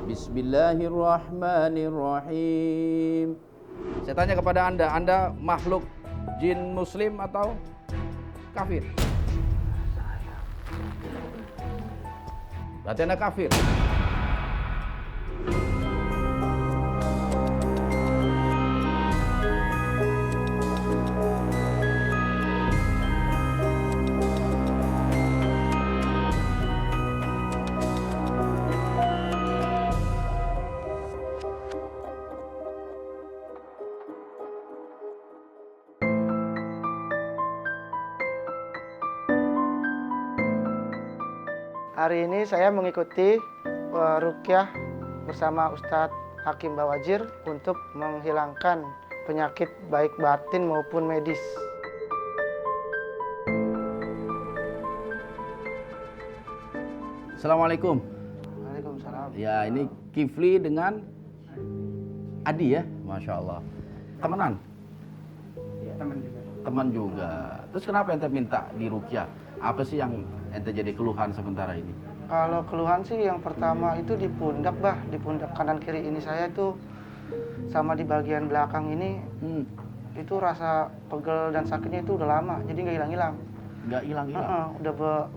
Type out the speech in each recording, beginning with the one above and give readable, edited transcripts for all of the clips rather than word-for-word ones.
Bismillahirrahmanirrahim. Saya tanya kepada Anda makhluk jin muslim atau kafir? Berarti Anda kafir. Hari ini saya mengikuti ruqyah bersama Ustadz Hakim Bawajir untuk menghilangkan penyakit baik batin maupun medis. Assalamualaikum. Waalaikumsalam. Ya, ini Kifli dengan Adi ya, Masya Allah. Temenan? Ya, teman juga. Teman juga. Terus kenapa ente minta diruqyah? Apa sih yang ente jadi keluhan sementara ini? Kalau keluhan sih yang pertama itu di pundak, di pundak kanan kiri ini saya itu sama di bagian belakang ini itu rasa pegel dan sakitnya itu udah lama, jadi nggak hilang-hilang. Nggak hilang-hilang?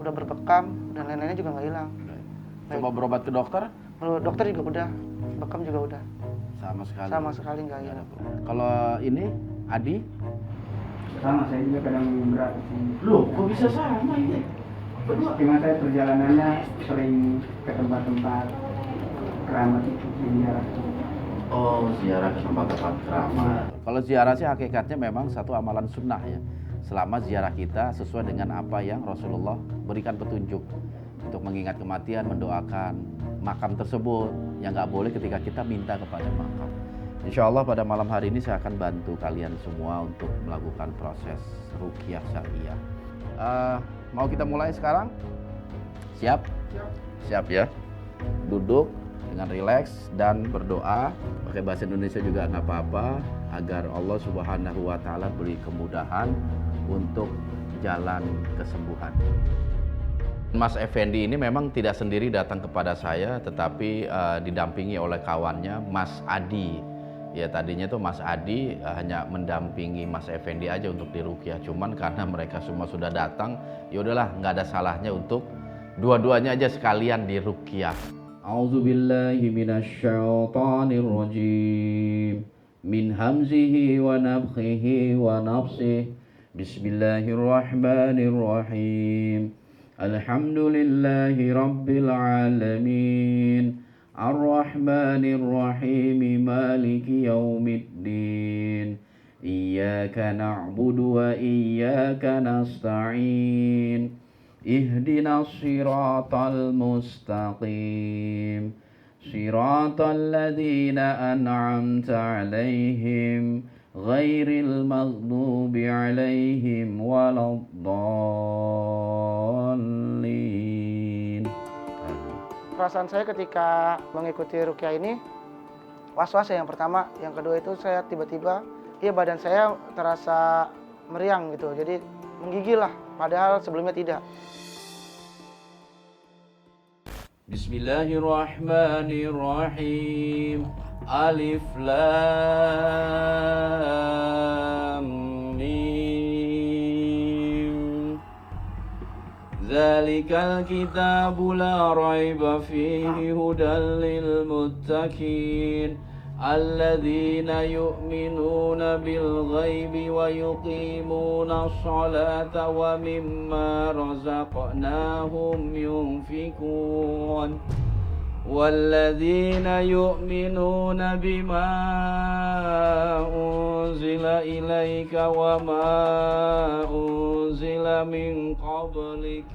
Udah berbekam dan lain-lainnya juga nggak hilang. Coba berobat ke dokter? Dokter juga udah, bekam juga udah. Sama sekali nggak hilang. Kalau ini Adi? Sama, saya juga kadang berat. Loh, kok bisa sama ini? Cuma saya perjalanannya sering ke tempat-tempat keramat itu, ziarah. Oh, ziarah ke tempat-tempat keramat. Kalau ziarah sih hakikatnya memang satu amalan sunnah ya. Selama ziarah kita sesuai dengan apa yang Rasulullah berikan petunjuk untuk mengingat kematian, mendoakan makam tersebut. Yang nggak boleh ketika kita minta kepada makam. Insya Allah pada malam hari ini saya akan bantu kalian semua untuk melakukan proses ruqyah syariah. Mau kita mulai sekarang? Siap? Siap ya. Duduk dengan rileks dan berdoa. Pakai bahasa Indonesia juga nggak apa-apa. Agar Allah Subhanahu wa Ta'ala beri kemudahan untuk jalan kesembuhan. Mas Effendi ini memang tidak sendiri datang kepada saya, tetapi didampingi oleh kawannya Mas Adi. Ya tadinya tuh Mas Adi hanya mendampingi Mas Effendi aja untuk diruqyah. Cuman karena mereka semua sudah datang, ya udahlah nggak ada salahnya untuk dua-duanya aja sekalian diruqyah. A'udzubillahi minasyaitonirrajim. Min hamzihi wa nafthihi wa nafsihi. Bismillahirrahmanirrahim. Alhamdulillahi rabbil alamin. Ar-Rahmanir-Rahim Maliki Yaumiddin. Iyyaka na'budu wa iyyaka nasta'in. Ihdinas siratal mustaqim. Siratal ladzina an'amta 'alaihim ghairil maghdubi 'alaihim waladdallin. Perasaan saya ketika mengikuti ruqyah ini was-was ya yang pertama, yang kedua itu saya tiba-tiba badan saya terasa meriang gitu, jadi menggigil lah, padahal sebelumnya tidak. Bismillahirrahmanirrahim. Alif Lam Mim. Zalikal kitabu la raiba fihi hudan lil muttaqin alladzina yu'minuna bil ghaibi wa yuqimuna as-salata wa mimma razaqnahum yunfikun walladzina yu'minuna bima unzila ilaika wa ma unzila min qablik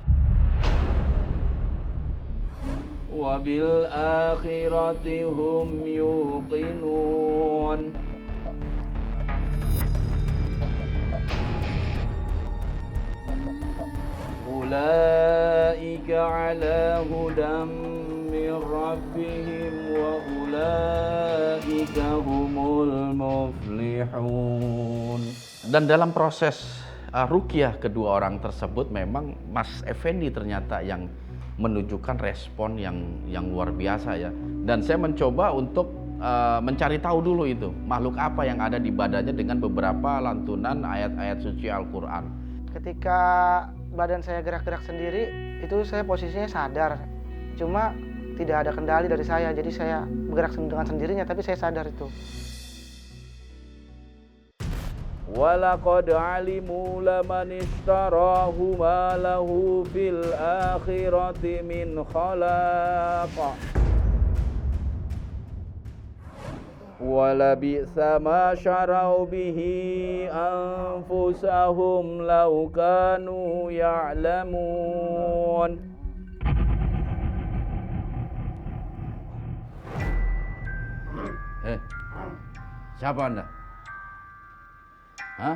wa bil akhirati hum yuqinun. Ulaika ala hudam min rabbihim wa ulaika humul muflihun. Dan dalam proses ruqyah kedua orang tersebut memang Mas Effendi ternyata yang menunjukkan respon yang luar biasa ya. Dan saya mencoba untuk mencari tahu dulu itu makhluk apa yang ada di badannya dengan beberapa lantunan ayat-ayat suci Al-Quran. Ketika badan saya gerak-gerak sendiri, itu saya posisinya sadar. Cuma tidak ada kendali dari saya, jadi saya bergerak dengan sendirinya, tapi saya sadar itu. وَلَقَدْ عَلِمُوا لَمَنِ اشْتَرَاهُ مَا لَهُ فِي الْآخِرَةِ مِنْ خَلَاقٍ وَلَبِئْسَ مَا شَرَوْا بِهِ أَنفُسَهُمْ لَوْ كَانُوا يَعْلَمُونَ. Siapa Anda? Hah?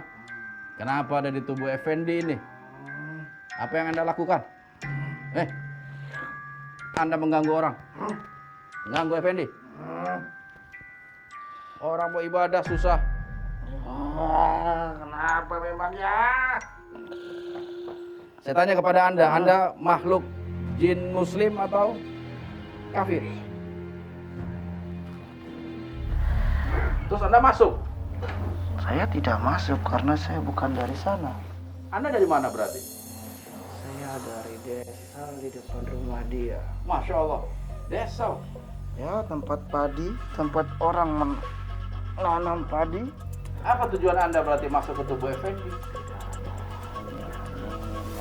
Kenapa ada di tubuh Effendi ini? Apa yang Anda lakukan? Anda mengganggu orang. Mengganggu Effendi. Orang mau ibadah susah. Kenapa memangnya? Saya tanya kepada Anda makhluk jin muslim atau kafir? Terus Anda masuk? Saya tidak masuk karena saya bukan dari sana. Anda dari mana berarti? Saya dari desa di depan rumah dia. Masya Allah, desa. Ya, tempat padi, tempat orang menanam padi. Apa tujuan Anda berarti masuk ke tubuh Effendi?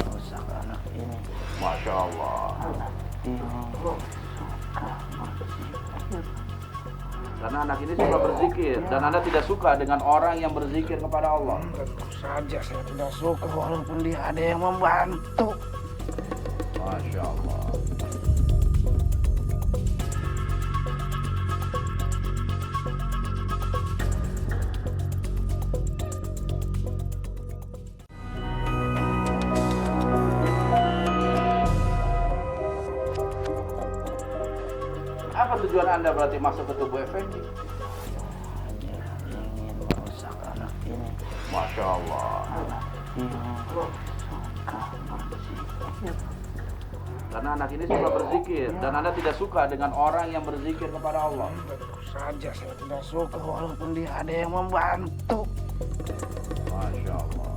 Merusak anak ini. Masya Allah. Anak ini suka Karena anak ini suka berzikir dan Anda tidak suka dengan orang yang berzikir kepada Allah. Tentu saja saya tidak suka walaupun dia ada yang membantu. Masya Allah. Apa tujuan Anda berarti masuk ke tubuh Effendi? Hanya ingin merusak anak ini. Masya Allah. Anak ini suka berzikir. Karena anak ini suka berzikir dan Anda tidak suka dengan orang yang berzikir kepada Allah. Tentu saja saya tidak suka walaupun dia ada yang membantu. Masya Allah.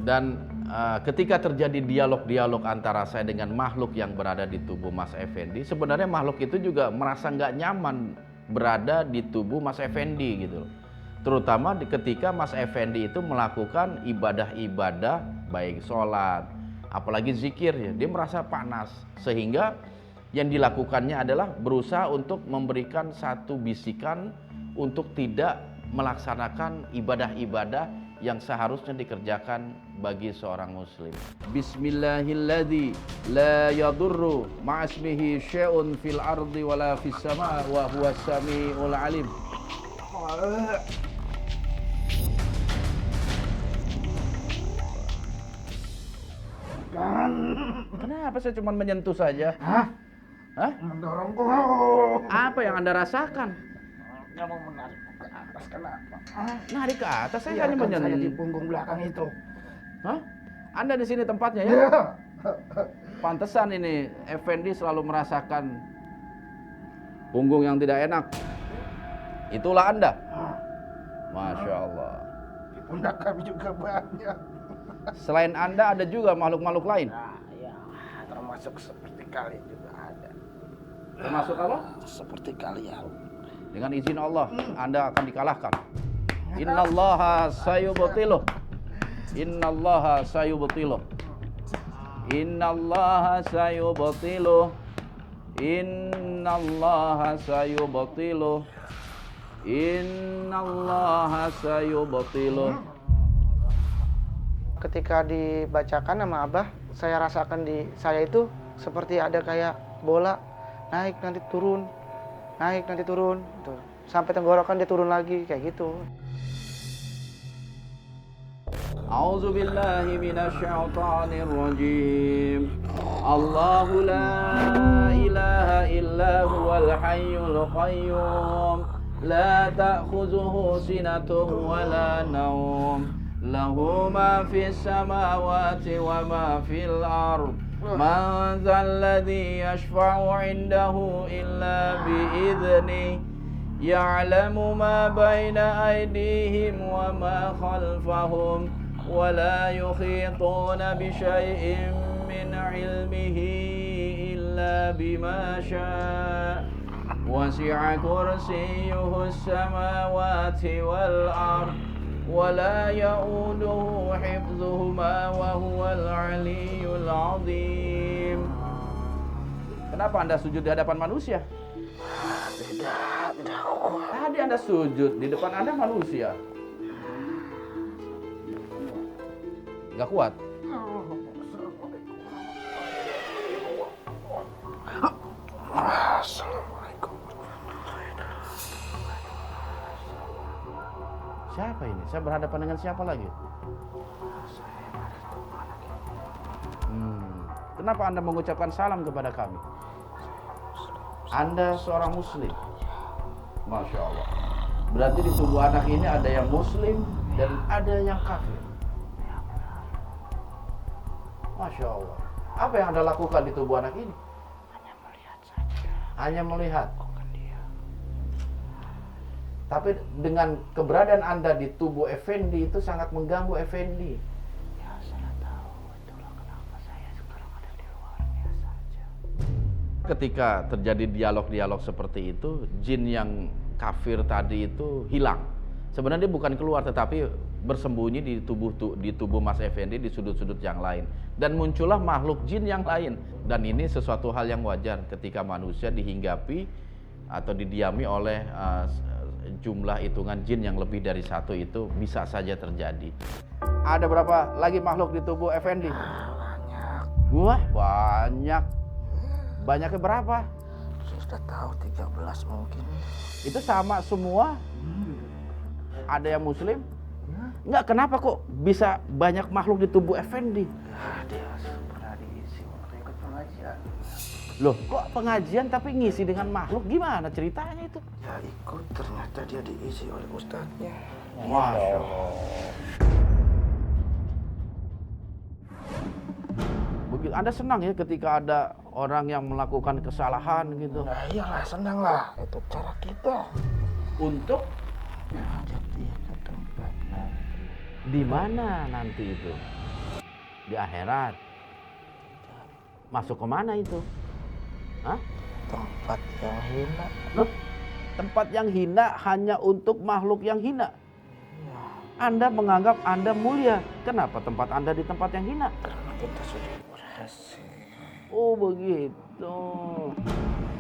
Dan ketika terjadi dialog-dialog antara saya dengan makhluk yang berada di tubuh Mas Effendi, sebenarnya makhluk itu juga merasa nggak nyaman berada di tubuh Mas Effendi gitu. Terutama ketika Mas Effendi itu melakukan ibadah-ibadah baik sholat, apalagi zikir ya, dia merasa panas. Sehingga yang dilakukannya adalah berusaha untuk memberikan satu bisikan untuk tidak melaksanakan ibadah-ibadah yang seharusnya dikerjakan bagi seorang muslim. Bismillahilladzi la yadurru ma'asmihi syai'un fil ardi wala fis sama' wa huwas samiul alim. Kenapa saya cuma menyentuh saja? Hah? Mendorongku. Apa yang Anda rasakan? Dia mau menarikku ke atas, kenapa? Narik ke atas, saya hanya Biarkan saya di menyentuh. punggung belakang itu. Hah? Anda di sini tempatnya ya? Ya. Pantesan ini Effendi selalu merasakan punggung yang tidak enak. Itulah Anda. Masya Allah. Di pundak kami juga banyak. Selain Anda ada juga makhluk-makhluk lain. Nah, ya, termasuk seperti kalian juga ada. Termasuk apa? Seperti kalian. Dengan izin Allah, Anda akan dikalahkan. Innallaha sayubtiluh. Innallaha sayubtiluh. Innallaha sayubtiluh. Innallaha sayubtiluh. Innallaha sayubtiluh. Ketika dibacakan nama Abah, saya rasakan di saya itu seperti ada kayak bola naik nanti turun, naik nanti turun, tuh. Sampai tenggorokan dia turun lagi kayak gitu. A'udzu billahi minasyaitonir rajim. Allahu la ilaha illa huwal hayyul qayyum. La ta'khudhuhu sinatun wa la nawm. Lahu ma fis samawati wa ma fil ardh. Man dzalladzi yashfa'u 'indahu illa bi'idznihi ya'lamu ma baina aydihim wa ma khalfahum wa la yuhituna bi syai'in min 'ilmihi illa bima syaa' wasi'a kursiyyuhu as-samawati wal ardh wa la ya'uduhu hifdzuhuma wa huwal 'aliyyul 'azim. Kenapa Anda sujud di hadapan manusia? Tidak kuat. Tadi Anda sujud, di depan Anda manusia. Gak kuat? Assalamualaikum. Siapa ini? Saya berhadapan dengan siapa lagi? Kenapa Anda mengucapkan salam kepada kami? Anda seorang muslim. Masya Allah. Berarti di tubuh anak ini ada yang muslim dan ada yang kafir. Masya Allah. Apa yang Anda lakukan di tubuh anak ini? Hanya melihat saja. Hanya melihat. Bukan dia. Tapi dengan keberadaan Anda di tubuh Effendi itu sangat mengganggu Effendi. Ya, saya tahu. Itulah kenapa saya sekarang ada di luarnya saja. Ketika terjadi dialog-dialog seperti itu, jin yang kafir tadi itu hilang. Sebenarnya dia bukan keluar, tetapi bersembunyi di tubuh Mas Effendi di sudut-sudut yang lain. Dan muncullah makhluk jin yang lain. Dan ini sesuatu hal yang wajar ketika manusia dihinggapi atau didiami oleh jumlah hitungan jin yang lebih dari satu, itu bisa saja terjadi. Ada berapa lagi makhluk di tubuh Effendi? Banyak. Wah, banyak. Banyaknya berapa? Saya sudah tahu 13 mungkin. Itu sama semua? Ada yang muslim? Enggak, kenapa kok bisa banyak makhluk di tubuh Effendi? Ya, dia pernah diisi waktu ikut pengajian. Loh, kok pengajian tapi ngisi dengan makhluk? Gimana ceritanya itu? Ya ikut, ternyata dia diisi oleh ustadznya. Masya Allah. Begitu, Anda senang ya ketika ada orang yang melakukan kesalahan gitu? Nah iyalah, senang lah. Itu cara kita. Untuk Ajak dia ke tempat nanti. di mana nanti itu? Di akhirat. Masuk ke mana itu? Hah? Tempat yang hina. Loh, tempat yang hina hanya untuk makhluk yang hina. Ya, Anda menganggap Anda mulia. Kenapa tempat Anda di tempat yang hina? karena kita sudah berhasil. Oh begitu.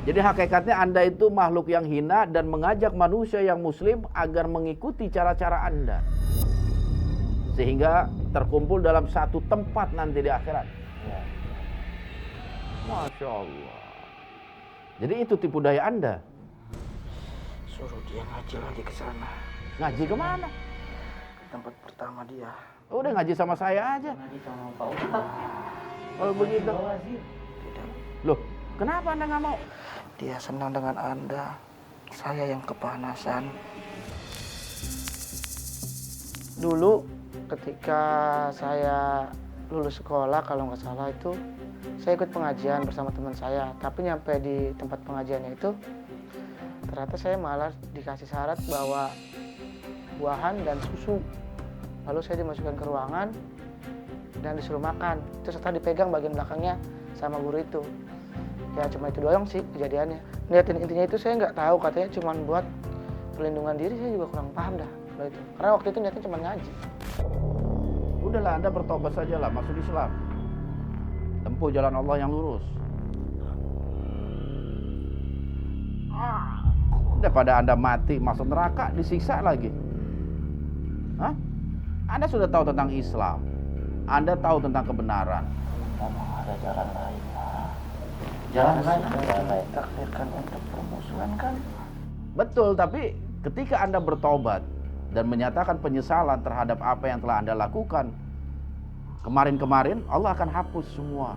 Jadi hakikatnya Anda itu makhluk yang hina dan mengajak manusia yang muslim agar mengikuti cara-cara Anda. Sehingga terkumpul dalam satu tempat nanti di akhirat. Ya. Masya Allah. Jadi itu tipu daya Anda. Suruh dia ngaji lagi ke sana. Ngaji kemana? Ke tempat pertama dia. Udah ngaji sama saya aja. Ngaji sama Pak Ustadz. Kalau begitu. Tidak. Loh, kenapa Anda nggak mau? Dia senang dengan Anda. Saya yang kepanasan. Dulu ketika saya lulus sekolah, kalau nggak salah itu, saya ikut pengajian bersama teman saya. Tapi nyampe di tempat pengajiannya itu, ternyata saya malah dikasih syarat bawa buahan dan susu. Lalu saya dimasukkan ke ruangan dan disuruh makan. Itu serta dipegang bagian belakangnya sama guru itu. Ya cuma itu doang sih kejadiannya. Niatin intinya itu saya nggak tahu, katanya cuma buat perlindungan diri. Saya juga kurang paham dah kalau itu. Karena waktu itu niatnya cuma ngaji. Udahlah, Anda bertobat sajalah, masuk Islam. Tempuh jalan Allah yang lurus. Daripada Anda mati masuk neraka, disiksa lagi. Hah? Anda sudah tahu tentang Islam. Anda tahu tentang kebenaran. Memang ada jalan lain. Jalan lain sudah ditakdirkan untuk permusuhan kan? Betul, tapi ketika Anda bertobat dan menyatakan penyesalan terhadap apa yang telah Anda lakukan kemarin-kemarin, Allah akan hapus semua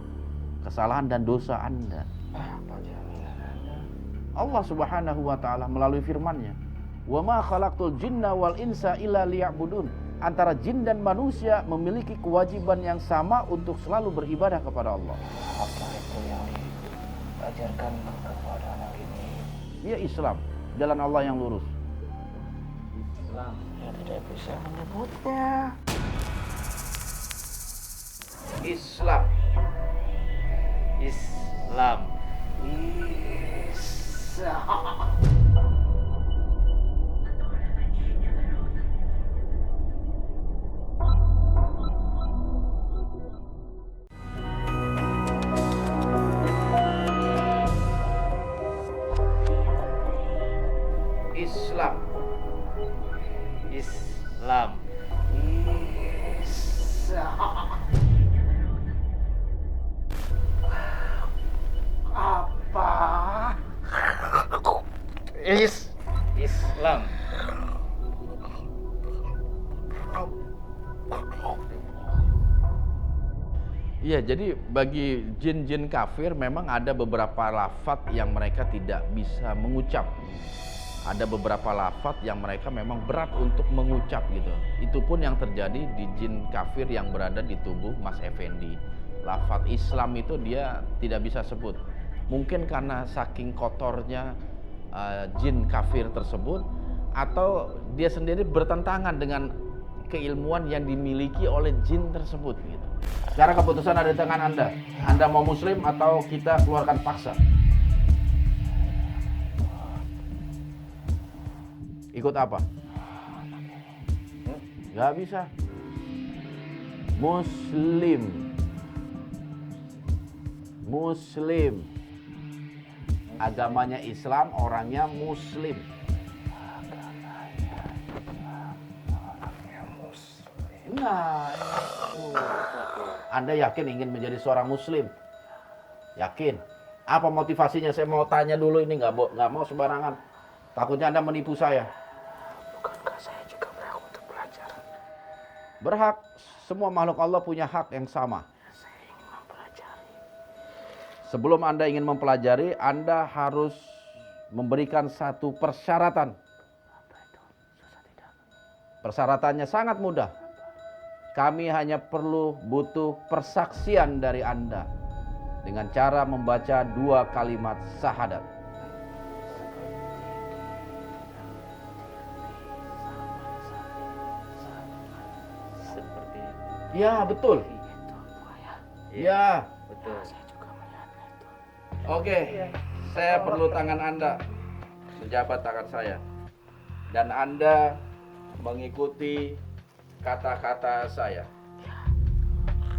kesalahan dan dosa Anda. Apa jaminan Anda? Allah Subhanahu wa taala melalui firman-Nya, "Wa ma khalaqtul jinna wal insa illa liya'budun." antara jin dan manusia memiliki kewajiban yang sama untuk selalu beribadah kepada Allah. Apa itu yang diajarkan kepada anak ini? Ya Islam, jalan Allah yang lurus. Islam. Ya tidak bisa menyebutnya. Islam. Islam. Islam. Islam. Apa? Islam. Iya, jadi bagi jin-jin kafir memang ada beberapa lafaz yang mereka tidak bisa mengucap. Ada beberapa lafaz yang mereka memang berat untuk mengucap gitu. Itu pun yang terjadi di jin kafir yang berada di tubuh Mas Effendi. Lafaz Islam itu dia tidak bisa sebut. Mungkin karena saking kotornya jin kafir tersebut, atau dia sendiri bertentangan dengan keilmuan yang dimiliki oleh jin tersebut gitu. Sekarang keputusan ada di tangan Anda. Anda mau muslim atau kita keluarkan paksa? Ikut apa? Gak bisa. Muslim. Muslim. Agamanya Islam, orangnya muslim. Nah, Anda yakin ingin menjadi seorang muslim? Yakin? Apa motivasinya? Saya mau tanya dulu, ini nggak mau sembarangan. Takutnya Anda menipu saya. Bukankah saya juga berhak untuk belajar? Berhak. Semua makhluk Allah punya hak yang sama. Saya ingin mempelajari. Sebelum Anda ingin mempelajari, Anda harus memberikan satu persyaratan. Apa itu? Susah tidak? Persyaratannya sangat mudah. Kami hanya butuh persaksian dari Anda dengan cara membaca 2 kalimat syahadat. Seperti Ya, betul. Itu buaya. Ya. betul. Saya juga melihatnya itu. Oke. Saya perlu tangan Anda. Sejabat tangan saya. Dan Anda mengikuti kata-kata saya.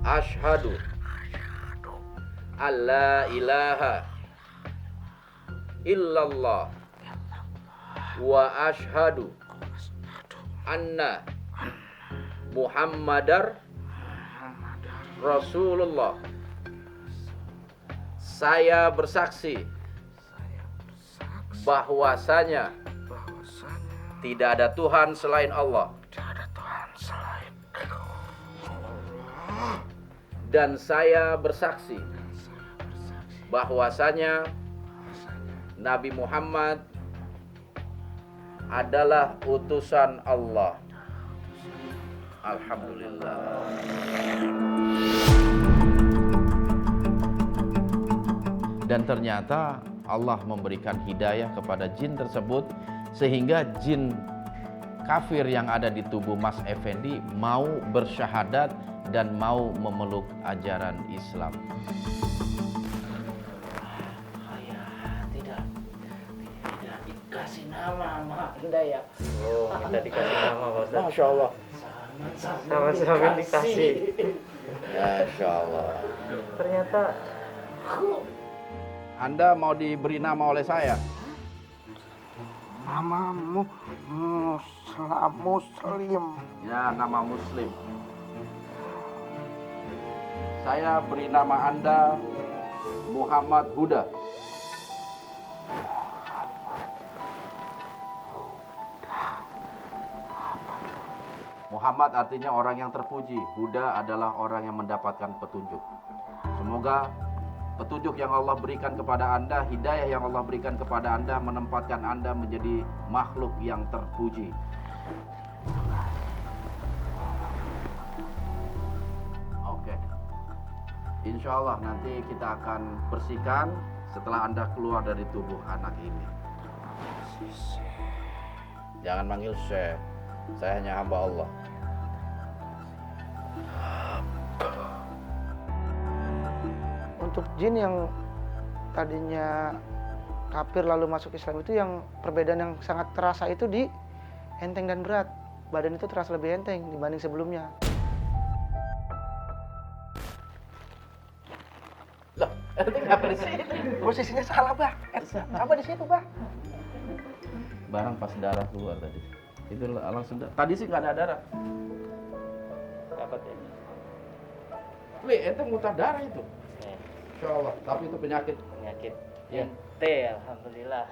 Asyhadu alla ilaha illallah wa asyhadu anna Muhammadar Rasulullah. Saya bersaksi bahwasanya tidak ada Tuhan selain Allah. Dan saya bersaksi bahwasanya Nabi Muhammad adalah utusan Allah. Alhamdulillah. Dan ternyata Allah memberikan hidayah kepada jin tersebut sehingga jin kafir yang ada di tubuh Mas Effendi mau bersyahadat dan mau memeluk ajaran Islam. Tidak dikasih nama sama Anda ya. Oh, minta dikasih nama Pak Ustaz. Masya Allah. Sama-sama dikasih. Masya Allah. Ternyata Anda mau diberi nama oleh saya? Namamu Muslim. Ya, nama Muslim. Saya beri nama Anda Muhammad Huda. Muhammad artinya orang yang terpuji. Huda adalah orang yang mendapatkan petunjuk. Semoga petunjuk yang Allah berikan kepada Anda, hidayah yang Allah berikan kepada Anda menempatkan Anda menjadi makhluk yang terpuji. Insya Allah nanti kita akan bersihkan setelah Anda keluar dari tubuh anak ini. Jangan manggil Syekh. Saya hanya hamba Allah. Untuk jin yang tadinya kafir lalu masuk Islam itu yang perbedaan yang sangat terasa itu di enteng dan berat. Badan itu terasa lebih enteng dibanding sebelumnya. Loh, ente nggak bersih? Posisinya salah, Bah. Coba di situ, Bah. Barang pas darah keluar tadi. Itu langsung tadi sih nggak ada darah. Dapat ya? Wih, ente muntah darah itu. Nih, Insya Allah. Tapi itu penyakit. penyakit Ya. ente, alhamdulillah.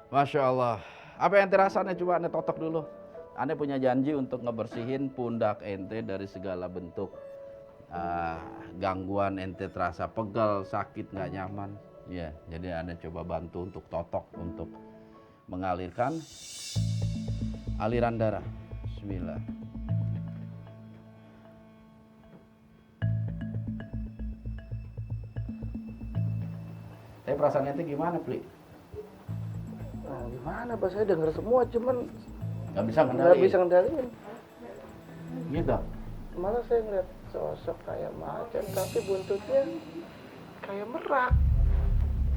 Masya Allah. Apa yang ente rasanya? Coba ente totok dulu. Ente punya janji untuk ngebersihin pundak ente dari segala bentuk gangguan. Ente terasa pegal, sakit, nggak nyaman. Ya, jadi ente coba bantu untuk totok, untuk mengalirkan aliran darah. Bismillah. Tapi perasaan ente gimana, Pli? Nah, gimana, Bah? Saya dengar semua, cuman Nggak bisa nggak ngendaliin. bisa ngendaliin. Gitu. Malah saya ngeliat sosok kayak macan, tapi buntutnya kayak merak.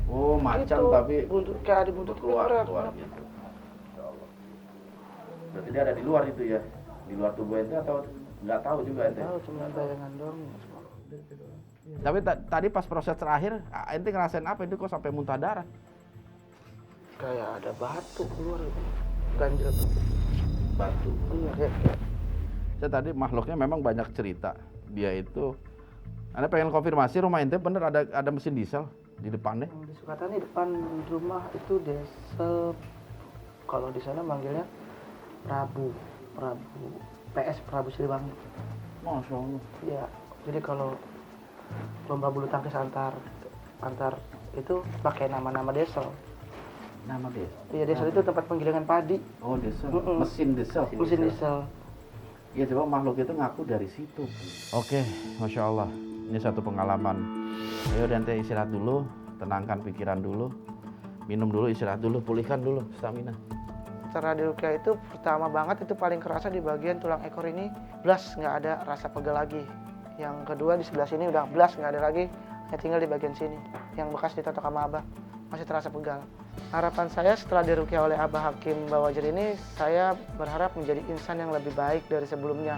Oh, macan Gitu. tapi buntut kayak ada buntut keluar merak. gitu. Insya Allah. Berarti dia ada di luar itu ya? Di luar tubuh ente atau nggak tahu juga ente? Tahu cuma bayangan doang. Tapi tadi pas proses terakhir, ente ngerasain apa? Itu kok sampai muntah darah? Kayak ada batu keluar gitu. Ganjil. Batu. Iya, kayak Saya tadi makhluknya memang banyak cerita. Dia itu, anda pengen konfirmasi rumah ente bener ada mesin diesel di depannya? di Sukatani depan rumah itu diesel. Kalau di sana manggilnya Prabu PS Prabu Siliwangi. Masya Allah. Iya. Jadi kalau lomba bulu tangkis antar itu pakai nama-nama diesel. Nama dia? Iya, diesel itu tempat penggilingan padi. Oh, diesel. Mm-mm. Mesin diesel. Mesin diesel. Ya coba makhluk itu ngaku dari situ. Oke, Masya Allah. Ini satu pengalaman. Ayo ente istirahat dulu, tenangkan pikiran dulu, minum dulu, istirahat dulu, pulihkan dulu stamina. Cara di Ruqyah itu pertama banget itu paling kerasa di bagian tulang ekor ini, blas nggak ada rasa pegel lagi. Yang kedua di sebelah sini udah blas nggak ada lagi, hanya tinggal di bagian sini yang bekas ditotok sama Abah masih terasa pegal. Harapan saya setelah di Ruqyah oleh Abah Hakim Bawajir ini, saya berharap menjadi insan yang lebih baik dari sebelumnya.